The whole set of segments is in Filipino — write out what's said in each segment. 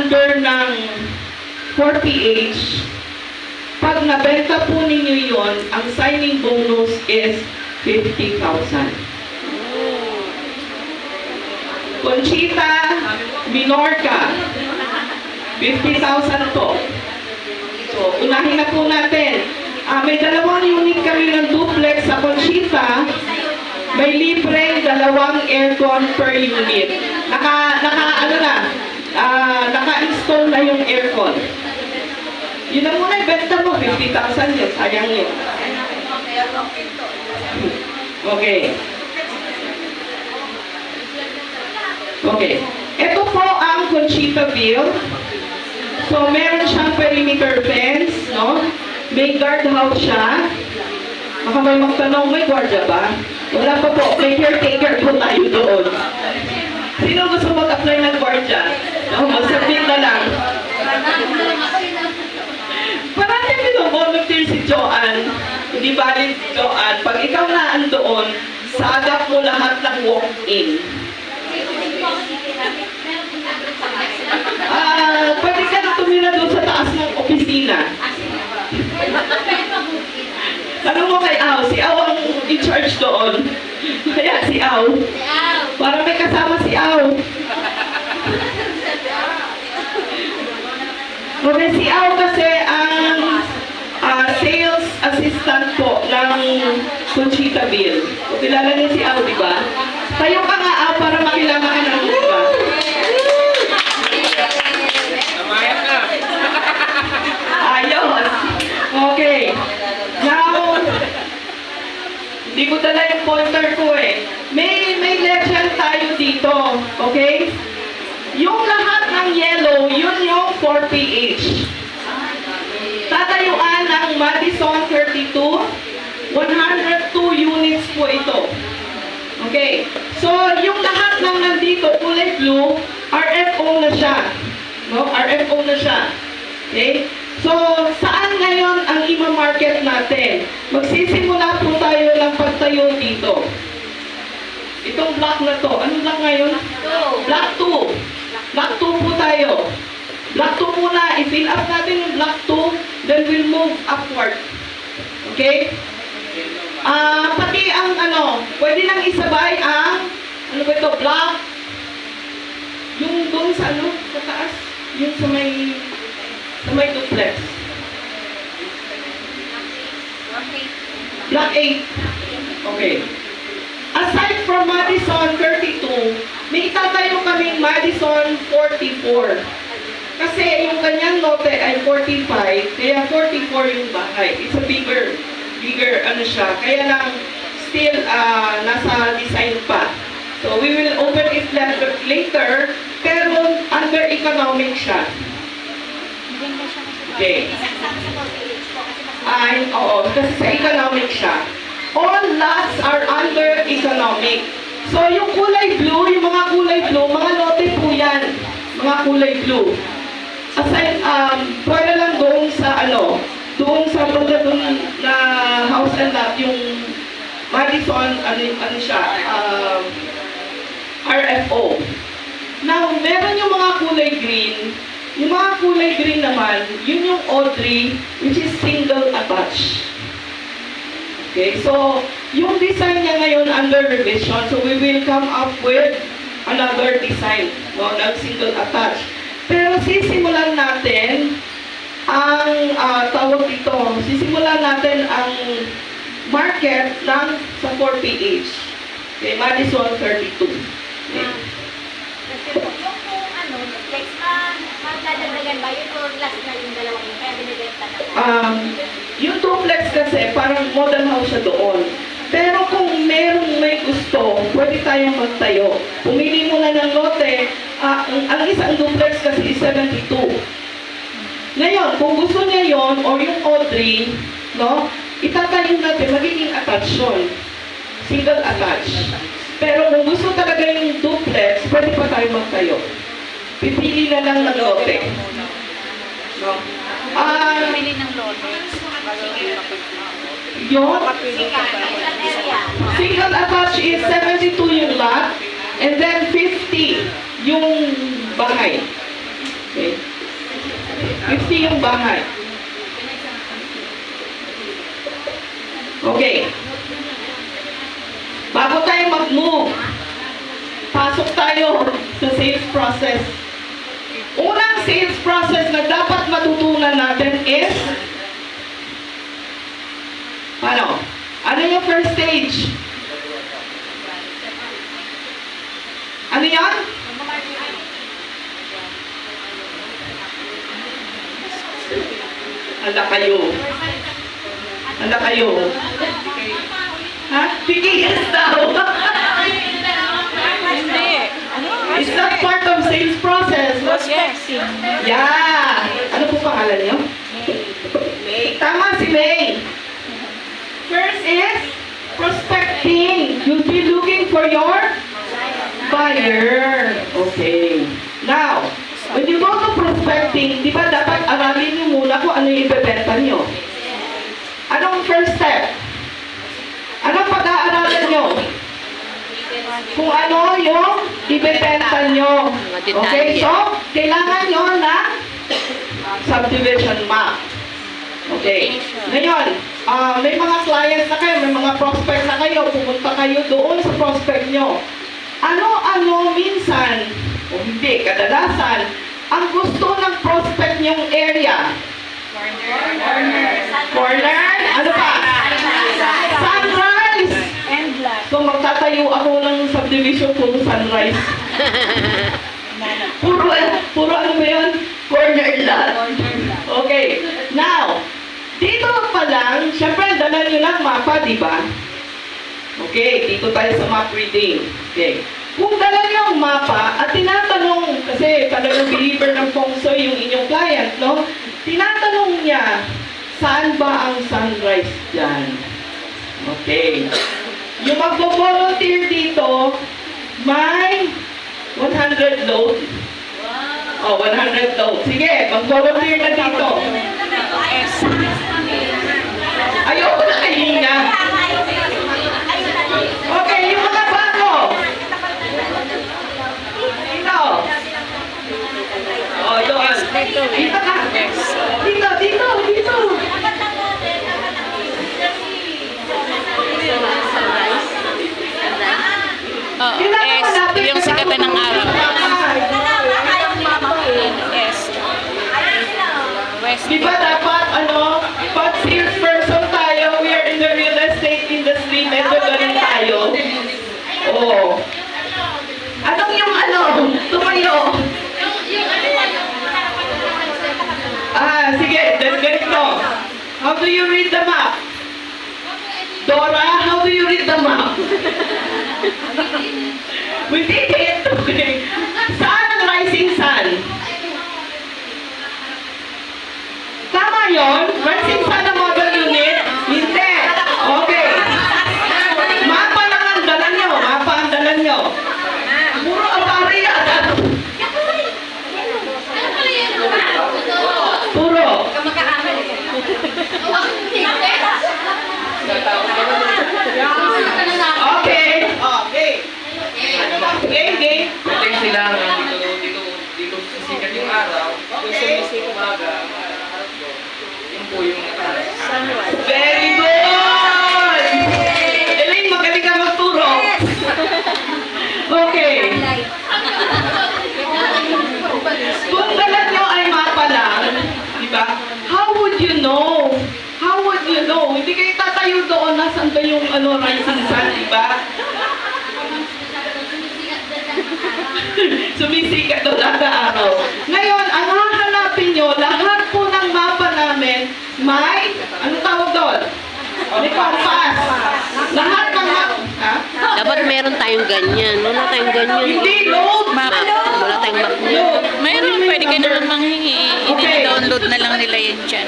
under ng 4PH, pag nabenta po ninyo yon, ang signing bonus is 50,000. Conchita Minorca, 50,000 po. So, unahin na po natin. May dalawang unit kami ng duplex sa Conchita. May libre dalawang aircon per unit. Naka-install na yung aircon. Yun ang muna ibenta mo, 50,000 yun. Sayang yun. Okay. Okay. Ito po ang Conchitaville. So, meron siyang perimeter fence, no? May guardhouse siya. Baka may magtanong, may guardia ba? Wala pa po. May caretaker po tayo doon. Sino gusto mag-apply ng guardia? No, mag-submit na lang. Parang volunteer si Joanne. Hindi valid si Joanne. Pag ikaw na andoon, sagap mo lahat ng walk-in. Pwede ka na tumira doon sa taas ng opisina. Tanong mo kay Au, si Au ang in charge doon. Kaya si Au. Para may kasama si Au. Okay, si Au kasi ang sales assistant po ng Conchitaville. O, kilala niyo si Au, di ba? Tayo ka nga, Au, para makilala ka ng iba. Ayos. Okay. Now, hindi ko dala yung pointer ko eh. May legend tayo dito. Okay? Yung lahat ng yellow, yun yung 4PH. Tatayuan ng Madison 32. 102 units po ito. Okay. So, yung lahat ng nandito, kulay blue, RFO na siya. No? RFO na siya. Okay? So, saan ngayon ang ima-market natin? Magsisimula po tayo ng pagtayo dito. Itong block na to. Anong block ngayon? Block 2. Block 2 po tayo. Block 2 muna. I-fill up natin yung block 2. Then we'll move upward. Okay? Pati ang pwede nang isabay ang, ano ba ito? Block. Yung doon sa sa taas. Yung sa may duplex. Block 8. Okay. Aside from Madison 32, may itatayo kaming Madison 44. Kasi yung kanyang lote ay 45, kaya 44 yung bahay. It's a bigger siya. Kaya lang, still, nasa design pa. So, we will open it later, pero under economic siya. Okay. Oo, kasi sa economic siya. All lots are under economic. So, yung kulay blue, yung mga kulay blue, mga lote po yan. Mga kulay blue. Aside, pwede lang doon sa doon sa banda doon na house and lot, yung Madison, siya, RFO. Now, meron yung mga kulay green. Yung mga kulay green naman, yun yung Audrey, which is single attached. Okay, so, yung design niya ngayon under revision, so we will come up with another design, no, ng single attached. Pero sisimulan natin ang tawag dito, sisimulan natin ang market ng sa 4PH. Okay, Madison 32. Okay. Magdadagdagan ba yun or last na yung dalawang yun? Kaya binibenta na? Yung duplex kasi, parang model house siya doon. Pero kung may gusto, pwede tayong magtayo. Pumili muna ng lote, ang isang duplex kasi is 72. Ngayon, kung gusto niya yon or yung Audrey, no, itatayo natin, magiging attached yun. Single attached. Pero kung gusto talaga yung duplex, pwede pa tayo magtayo. Pipili na lang ng lote. No? Pili ng lote. Yun. Single attached is 72 yung lot, and then 50 yung bahay. Okay. 50 yung bahay. Okay. Bago tayo mag-move, pasok tayo sa sales process. Unang sales process na dapat matutunan natin is ano? Ano yung first stage? Ano yan? Handa kayo. Handa kayo. Ha? Pikias daw. Hindi. Ano? Is that part of sales process? Prospecting. Yeah. Ano po pangalan niyo? May. Tama si May. First is prospecting. You'll be looking for your buyer. Okay. Now, when you go to prospecting, di ba dapat aralin niyo muna kung ano yung ibebenta niyo? Anong first step? Anong pag-aaralan niyo? Kung ano yung ibebenta niyo. Okay, so, kailangan niyo ng subdivision map. Okay. Ngayon, may mga clients na kayo, may mga prospect na kayo, pumunta kayo doon sa prospect nyo. Ano-ano minsan, o hindi, kadalasan, ang gusto ng prospect nyong area? Corner. Ano pa? Sunrise. And black. So magtatayo ako ng subdivision kung sunrise. Puro ano ba yun? Corner lot. Okay. Now, dito pa lang, syempre dala nyo ng mapa, di ba? Okay, dito tayo sa map reading. Okay. Kung dala nyo ang mapa at tinatanong, kasi talagang believer ng feng shui yung inyong client, no? Tinatanong niya, saan ba ang sunrise dyan? Okay. Yung magbo-volunteer dito, may 100 load. Oh, 100 load. Sige, mag-volunteer na dito. Ayoko na kahinga. Okay, yung mga bago. Dito. Oh, doon. Dito ka. Dito. Oo, Kailangan S. natin Yung sikatan ng araw. S. West. Di ba dapat, pag salesperson tayo, we are in the real estate industry, medyo ganun tayo. Oo. Anong yung tumayo? Sige, then ganito. How do you read the map? Dora, how do you read the map? We did it. Okay. Saan ang rising sun? Tama yun? Rising sun ang model unit? Hindi. Okay. Mapa lang ang dala nyo. Mapa ang dala nyo. Puro abari yata. Puro. Okay. Ano ba? Game. Pwede sila dito sisikat yung araw. Kung sumisikat umaga, harap ko, yun po yung Very good! Elaine, magaling ka magturo. Okay. Kung dala nyo ay mapa lang, di ba? How would you know? How would you know? Hindi kayo tatayo doon, nasan ba yung rising sun, di ba? Sumisikat doon kada araw. Ngayon, ang hahanapin nyo, lahat po ng mapa namin, may, ano tawag doon? May compass. Lahat ng mapa, ha? Dapat meron tayong ganyan. Wala tayong ganyan. Hindi, load. Map. Wala tayong map niya. Load. Mayroon, pwede ka naman manghingi. Okay. I-download na lang nila yan dyan.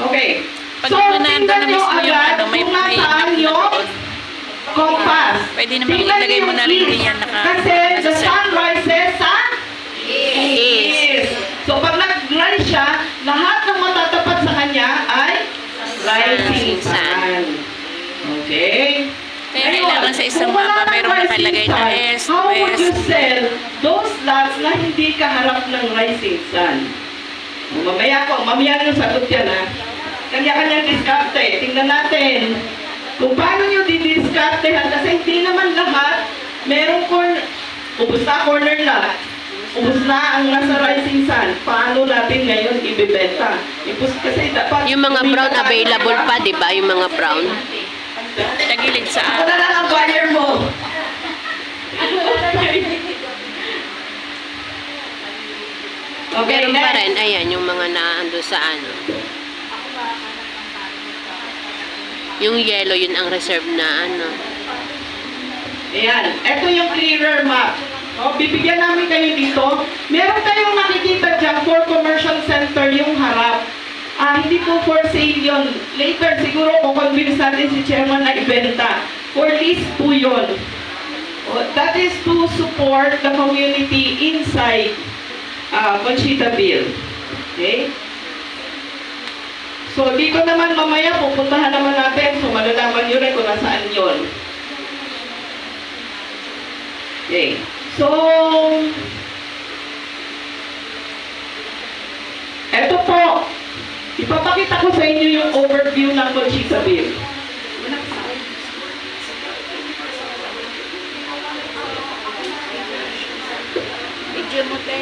Okay. Pag So, nandun na tingnan nyo mismo yung agad may kung map nasaan na yung doon. compass. Pwede naman Tingnan ilagay nyo mo na yung rin east. yan Kasi the sun rises sa east. So, pag nag-rise siya, lahat ng matatapat sa kanya ay rising sun. Okay? Kaya Ngayon, kailangan sa isang kung wala mapa, nang mayroong rising nakalagay na sun, east, how would you west. sell those lots na hindi kaharap ng rising sun? Mamaya nyo sagot yan ha. Kanya-kanyang diskarte. Tingnan natin kung paano nyo didiskartehan kasi hindi naman lahat merong ubus na corner lot. Ubus na ang nasa rising sun. Paano natin ngayon ibebenta? Kasi dapat... Yung mga brown available pa, di ba? Yung mga brown. Tagilid sa Ako na araw. lang ang buyer mo. Okay, Meron pa next. rin, ayan, yung mga naando sa ano. Yung yellow, yun ang reserve na ano. Ayan, ito yung clearer map. O, bibigyan namin kayo dito. Meron kayong makikita dyan for commercial center yung harap. Hindi po for sale yun. Later, siguro kukonvince natin si chairman na ibenta. For lease po yun. O, that is to support the community inside Conchita Bill. Okay? So, dito naman mamaya, pupuntahan naman natin. So, malalaman nyo rin kung nasaan yun. Okay. So, eto po. Ipapakita ko sa inyo yung overview ng Conchita Bill. Medyo mo, te.